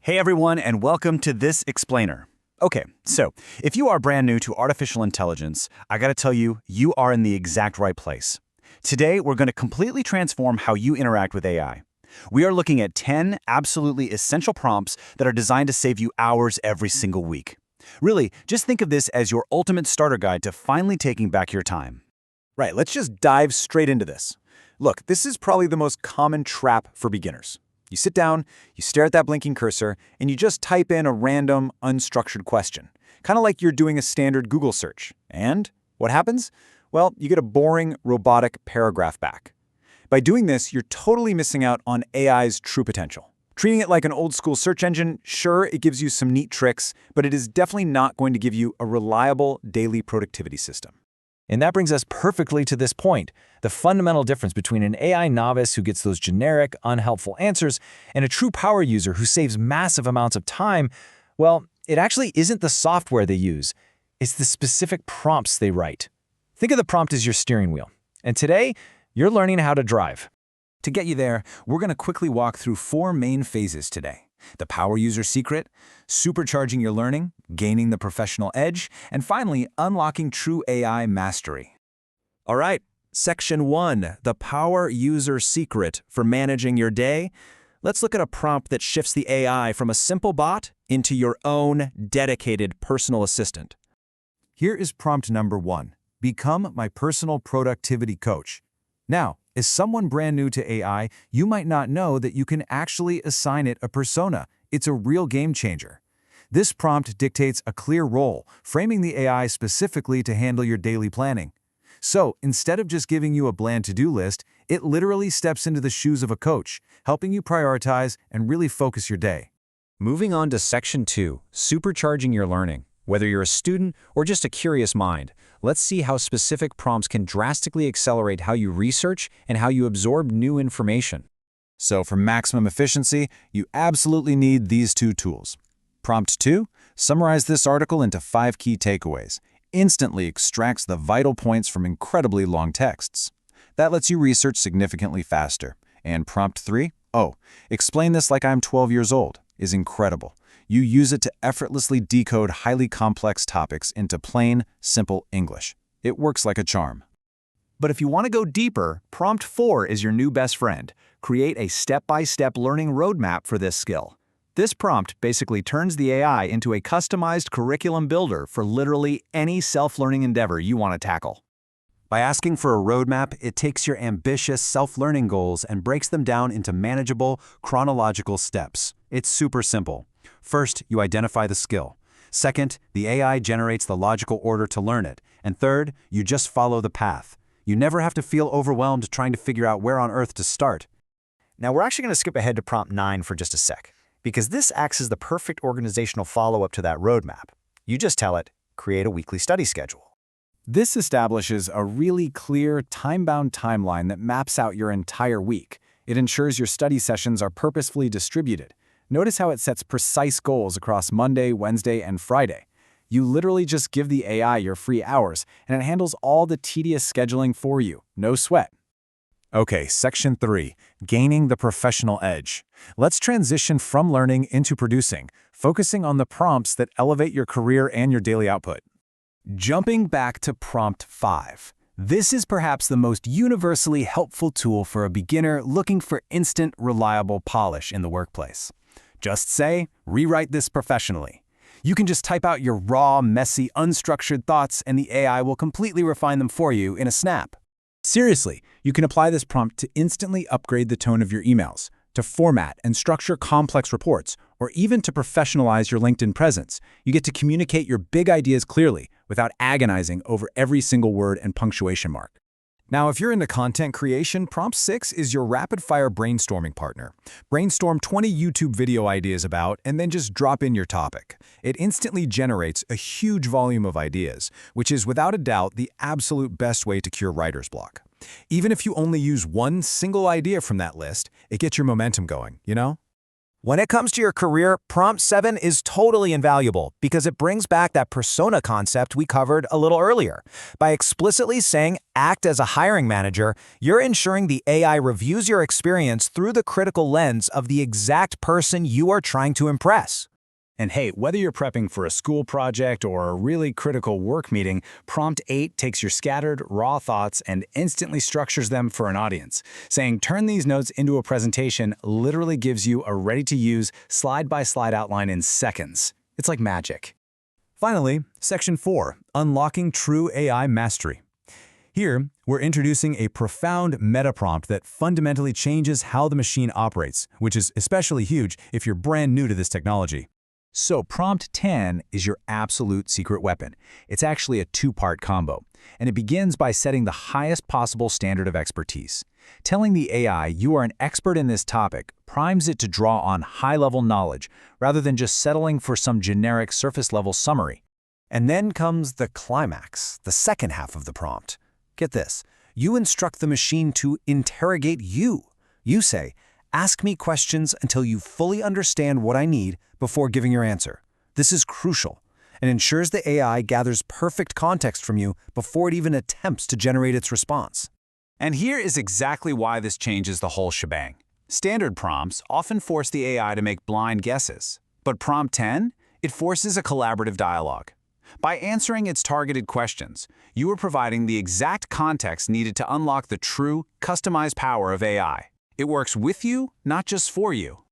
Hey everyone, and welcome to This Explainer. Okay, so if you are brand new to artificial intelligence, I gotta tell you, you are in the exact right place. Today, we're gonna completely transform how you interact with AI. We are looking at 10 absolutely essential prompts that are designed to save you hours every single week. Really, just think of this as your ultimate starter guide to finally taking back your time. Right, let's just dive straight into this. Look, this is probably the most common trap for beginners. You sit down, you stare at that blinking cursor, and you just type in a random, unstructured question. Kind of like you're doing a standard Google search. And what happens? Well, you get a boring, robotic paragraph back. By doing this, you're totally missing out on AI's true potential. Treating it like an old-school search engine, sure, it gives you some neat tricks, but it is definitely not going to give you a reliable daily productivity system. And that brings us perfectly to this point, the fundamental difference between an AI novice who gets those generic, unhelpful answers and a true power user who saves massive amounts of time. Well, it actually isn't the software they use, it's the specific prompts they write. Think of the prompt as your steering wheel. And today, you're learning how to drive. To get you there, we're going to quickly walk through 4 main phases today. The power user secret, supercharging your learning, gaining the professional edge, and finally, unlocking true AI mastery. All right, Section 1, the power user secret for managing your day. Let's look at a prompt that shifts the AI from a simple bot into your own dedicated personal assistant. Here is prompt number 1. Become my personal productivity coach. Now, as someone brand new to AI, you might not know that you can actually assign it a persona. It's a real game changer. This prompt dictates a clear role, framing the AI specifically to handle your daily planning. So, instead of just giving you a bland to-do list, it literally steps into the shoes of a coach, helping you prioritize and really focus your day. Moving on to Section 2, supercharging your learning. Whether you're a student or just a curious mind, let's see how specific prompts can drastically accelerate how you research and how you absorb new information. So for maximum efficiency, you absolutely need these 2 tools. Prompt 2, summarize this article into 5 key takeaways. Instantly extracts the vital points from incredibly long texts. That lets you research significantly faster. And prompt 3, explain this like I'm 12 years old, is incredible. You use it to effortlessly decode highly complex topics into plain, simple English. It works like a charm. But if you want to go deeper, prompt 4 is your new best friend. Create a step-by-step learning roadmap for this skill. This prompt basically turns the AI into a customized curriculum builder for literally any self-learning endeavor you want to tackle. By asking for a roadmap, it takes your ambitious self-learning goals and breaks them down into manageable, chronological steps. It's super simple. First, you identify the skill. Second, the AI generates the logical order to learn it. And third, you just follow the path. You never have to feel overwhelmed trying to figure out where on earth to start. Now we're actually going to skip ahead to prompt 9 for just a sec, because this acts as the perfect organizational follow-up to that roadmap. You just tell it, create a weekly study schedule. This establishes a really clear, time-bound timeline that maps out your entire week. It ensures your study sessions are purposefully distributed. Notice how it sets precise goals across Monday, Wednesday, and Friday. You literally just give the AI your free hours, and it handles all the tedious scheduling for you. No sweat. Okay, Section 3, gaining the professional edge. Let's transition from learning into producing, focusing on the prompts that elevate your career and your daily output. Jumping back to prompt 5. This is perhaps the most universally helpful tool for a beginner looking for instant, reliable polish in the workplace. Just say, rewrite this professionally. You can just type out your raw, messy, unstructured thoughts and the AI will completely refine them for you in a snap. Seriously, you can apply this prompt to instantly upgrade the tone of your emails, to format and structure complex reports, or even to professionalize your LinkedIn presence. You get to communicate your big ideas clearly without agonizing over every single word and punctuation mark. Now, if you're into content creation, prompt 6 is your rapid-fire brainstorming partner. Brainstorm 20 YouTube video ideas about, and then just drop in your topic. It instantly generates a huge volume of ideas, which is without a doubt the absolute best way to cure writer's block. Even if you only use one single idea from that list, it gets your momentum going, you know? When it comes to your career, Prompt 7 is totally invaluable because it brings back that persona concept we covered a little earlier. By explicitly saying act as a hiring manager, you're ensuring the AI reviews your experience through the critical lens of the exact person you are trying to impress. And hey, whether you're prepping for a school project or a really critical work meeting, Prompt 8 takes your scattered, raw thoughts and instantly structures them for an audience. Saying, turn these notes into a presentation literally gives you a ready-to-use, slide-by-slide outline in seconds. It's like magic. Finally, Section 4, Unlocking True AI Mastery. Here, we're introducing a profound meta-prompt that fundamentally changes how the machine operates, which is especially huge if you're brand new to this technology. So Prompt 10 is your absolute secret weapon. It's actually a two-part combo, and it begins by setting the highest possible standard of expertise. Telling the AI you are an expert in this topic primes it to draw on high-level knowledge rather than just settling for some generic surface-level summary. And then comes the climax, the second half of the prompt. Get this, you instruct the machine to interrogate you. You say, ask me questions until you fully understand what I need before giving your answer. This is crucial and ensures the AI gathers perfect context from you before it even attempts to generate its response. And here is exactly why this changes the whole shebang. Standard prompts often force the AI to make blind guesses, but Prompt 10, it forces a collaborative dialogue. By answering its targeted questions, you are providing the exact context needed to unlock the true, customized power of AI. It works with you, not just for you.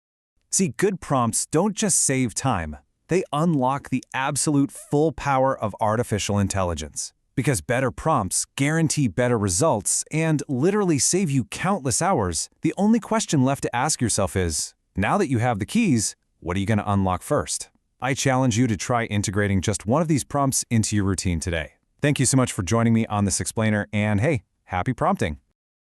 See, good prompts don't just save time. They unlock the absolute full power of artificial intelligence. Because better prompts guarantee better results and literally save you countless hours, the only question left to ask yourself is, now that you have the keys, what are you going to unlock first? I challenge you to try integrating just one of these prompts into your routine today. Thank you so much for joining me on this explainer, and hey, happy prompting!